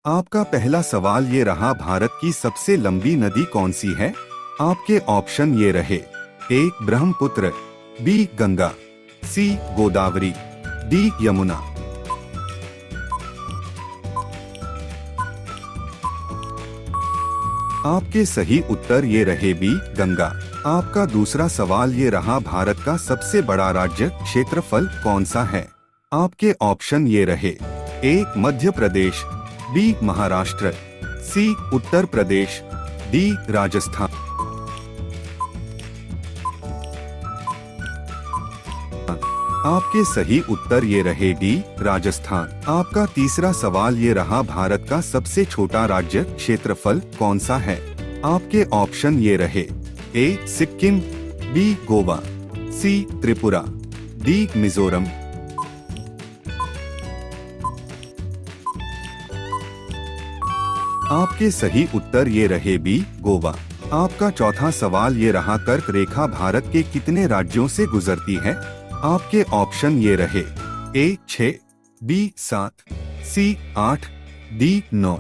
आपका पहला सवाल ये रहा, भारत की सबसे लंबी नदी कौन सी है? आपके ऑप्शन ये रहे। ए ब्रह्मपुत्र, बी गंगा, सी गोदावरी, डी यमुना। आपके सही उत्तर ये रहे बी गंगा। आपका दूसरा सवाल ये रहा, भारत का सबसे बड़ा राज्य क्षेत्रफल कौन सा है? आपके ऑप्शन ये रहे। ए मध्य प्रदेश, बी महाराष्ट्र, सी उत्तर प्रदेश, डी राजस्थान। आपके सही उत्तर ये रहे डी राजस्थान। आपका तीसरा सवाल ये रहा, भारत का सबसे छोटा राज्य क्षेत्रफल कौन सा है? आपके ऑप्शन ये रहे। ए सिक्किम, बी गोवा, सी त्रिपुरा, डी मिजोरम। आपके सही उत्तर ये रहे बी गोवा। आपका चौथा सवाल ये रहा, कर्क रेखा भारत के कितने राज्यों से गुजरती है? आपके ऑप्शन ये रहे। ए 6, बी 7, सी 8, डी 9।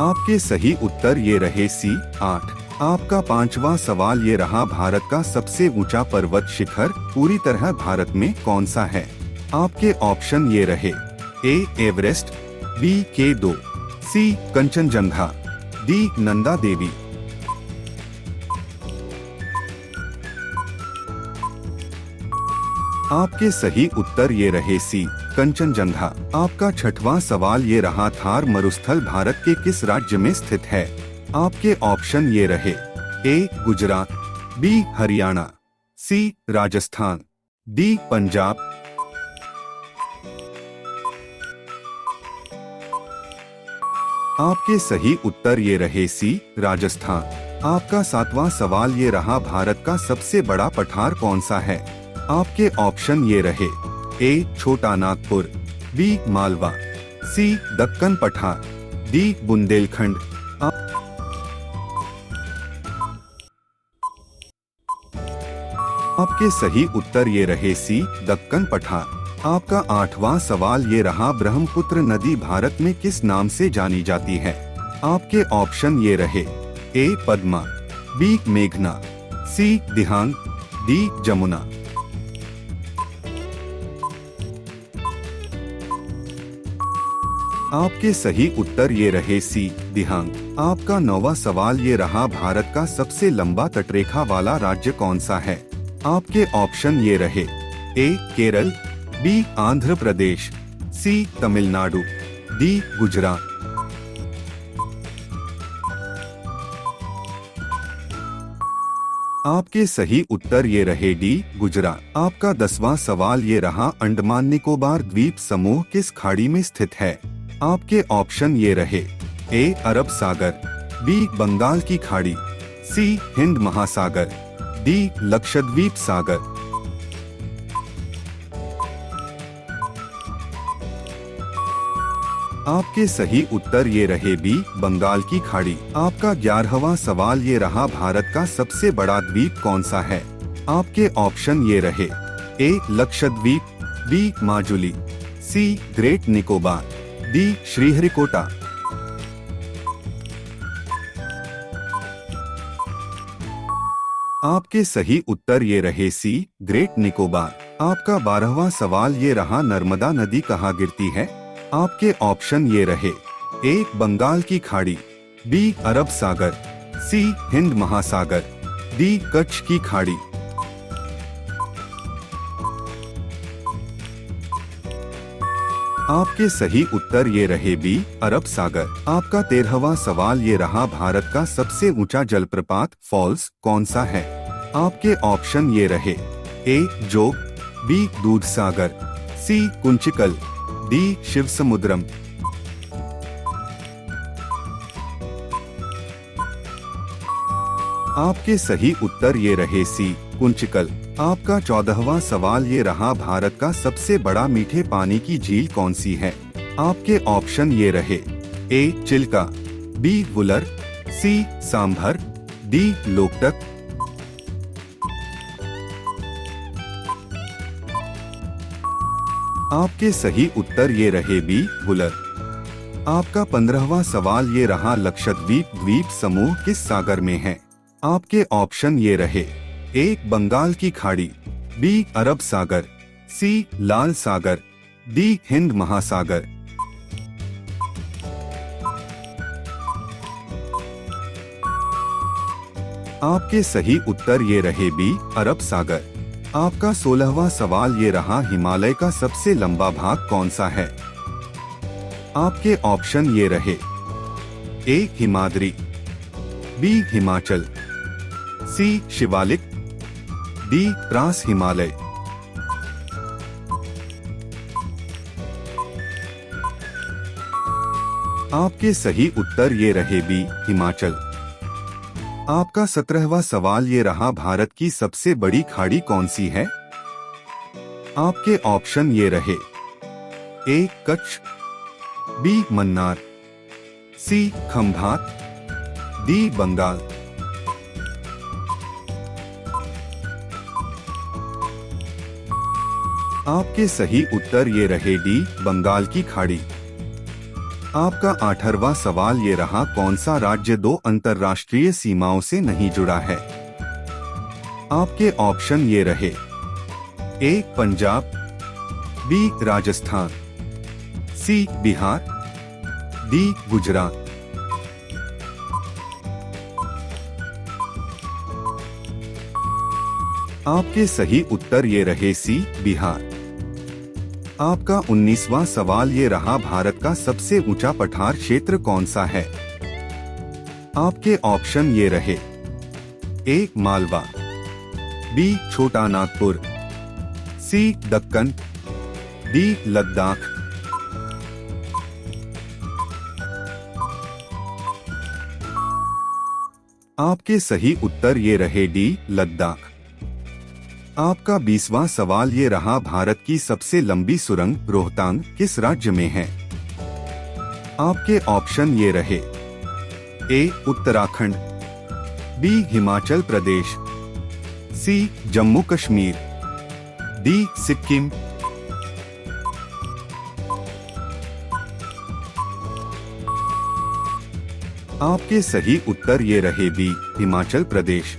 आपके सही उत्तर ये रहे सी 8। आपका पांचवा सवाल ये रहा, भारत का सबसे ऊंचा पर्वत शिखर पूरी तरह भारत में कौन सा है? आपके ऑप्शन ये रहे। ए एवरेस्ट, बी K2, सी कंचनजंगा, डी नंदा देवी। आपके सही उत्तर ये रहे सी कंचनजंगा। आपका छठवां सवाल ये रहा, थार मरुस्थल भारत के किस राज्य में स्थित है? आपके ऑप्शन ये रहे। ए गुजरात, बी हरियाणा, सी राजस्थान, डी पंजाब। आपके सही उत्तर ये रहे सी राजस्थान। आपका सातवां सवाल ये रहा, भारत का सबसे बड़ा पठार कौन सा है? आपके ऑप्शन ये रहे। ए छोटा नागपुर, बी मालवा, सी दक्कन पठार, डी बुंदेलखंड। आपके सही उत्तर ये रहे सी दक्कन पठार। आपका आठवां सवाल ये रहा, ब्रह्मपुत्र नदी भारत में किस नाम से जानी जाती है? आपके ऑप्शन ये रहे। ए पद्मा, बी मेघना, सी दिहांग, डी जमुना। आपके सही उत्तर ये रहे सी दिहांग। आपका नौवां सवाल ये रहा, भारत का सबसे लंबा तटरेखा वाला राज्य कौन सा है? आपके ऑप्शन ये रहे। ए केरल, बी आंध्र प्रदेश, सी तमिलनाडु, डी गुजरात। आपके सही उत्तर ये रहे डी गुजरात। आपका 10वां सवाल ये रहा, अंडमान निकोबार द्वीप समूह किस खाड़ी में स्थित है? आपके ऑप्शन ये रहे। ए अरब सागर, बी बंगाल की खाड़ी, सी हिंद महासागर, डी लक्षद्वीप सागर। आपके सही उत्तर ये रहे बी बंगाल की खाड़ी। आपका 11वां सवाल ये रहा, भारत का सबसे बड़ा द्वीप कौन सा है? आपके ऑप्शन ये रहे। ए लक्षद्वीप, बी माजुली, सी ग्रेट निकोबार, डी श्रीहरिकोटा। आपके सही उत्तर ये रहे सी ग्रेट निकोबार। आपका 12वां सवाल ये रहा, नर्मदा नदी कहाँ गिरती है? आपके ऑप्शन ये रहे। ए बंगाल की खाड़ी, बी अरब सागर, सी हिंद महासागर, डी कच्छ की खाड़ी। आपके सही उत्तर ये रहे बी अरब सागर। आपका 13वां सवाल ये रहा, भारत का सबसे ऊंचा जलप्रपात फॉल्स कौन सा है? आपके ऑप्शन ये रहे। ए जोग, बी दूधसागर, सी कुंचिकल, डी शिव समुद्रम। आपके सही उत्तर ये रहे सी कुंचिकल। आपका 14वां सवाल ये रहा, भारत का सबसे बड़ा मीठे पानी की झील कौन सी है? आपके ऑप्शन ये रहे। ए चिल्का, बी वुलर, सी सांभर, डी लोकटक। आपके सही उत्तर ये रहे बी बुलर। आपका 15वां सवाल ये रहा लक्षद्वीप द्वीप समूह किस सागर में है। आपके ऑप्शन ये रहे ए बंगाल की खाड़ी, बी अरब सागर, सी लाल सागर, डी हिंद महासागर। आपके सही उत्तर ये रहे बी अरब सागर। आपका 16वां सवाल ये रहा हिमालय का सबसे लंबा भाग कौन सा है। आपके ऑप्शन ये रहे ए हिमाद्री, बी हिमाचल, सी शिवालिक, डी ट्रांस हिमालय। आपके सही उत्तर ये रहे बी हिमाचल। आपका 17वां सवाल ये रहा भारत की सबसे बड़ी खाड़ी कौन सी है। आपके ऑप्शन ये रहे ए कच्छ, बी मन्नार, सी खंभात, डी बंगाल। आपके सही उत्तर ये रहे डी बंगाल की खाड़ी। आपका 18वां सवाल ये रहा कौन सा राज्य 2 अंतर्राष्ट्रीय सीमाओं से नहीं जुड़ा है। आपके ऑप्शन ये रहे ए पंजाब, बी राजस्थान, सी बिहार, डी गुजरात। आपके सही उत्तर ये रहे सी बिहार। आपका 19वां सवाल ये रहा भारत का सबसे ऊंचा पठार क्षेत्र कौन सा है। आपके ऑप्शन ये रहे ए मालवा, बी छोटा नागपुर, सी दक्कन, डी लद्दाख। आपके सही उत्तर ये रहे डी लद्दाख। आपका 20वां सवाल ये रहा भारत की सबसे लंबी सुरंग रोहतांग किस राज्य में है। आपके ऑप्शन ये रहे ए उत्तराखंड, बी हिमाचल प्रदेश, सी जम्मू कश्मीर, डी सिक्किम। आपके सही उत्तर ये रहे बी हिमाचल प्रदेश।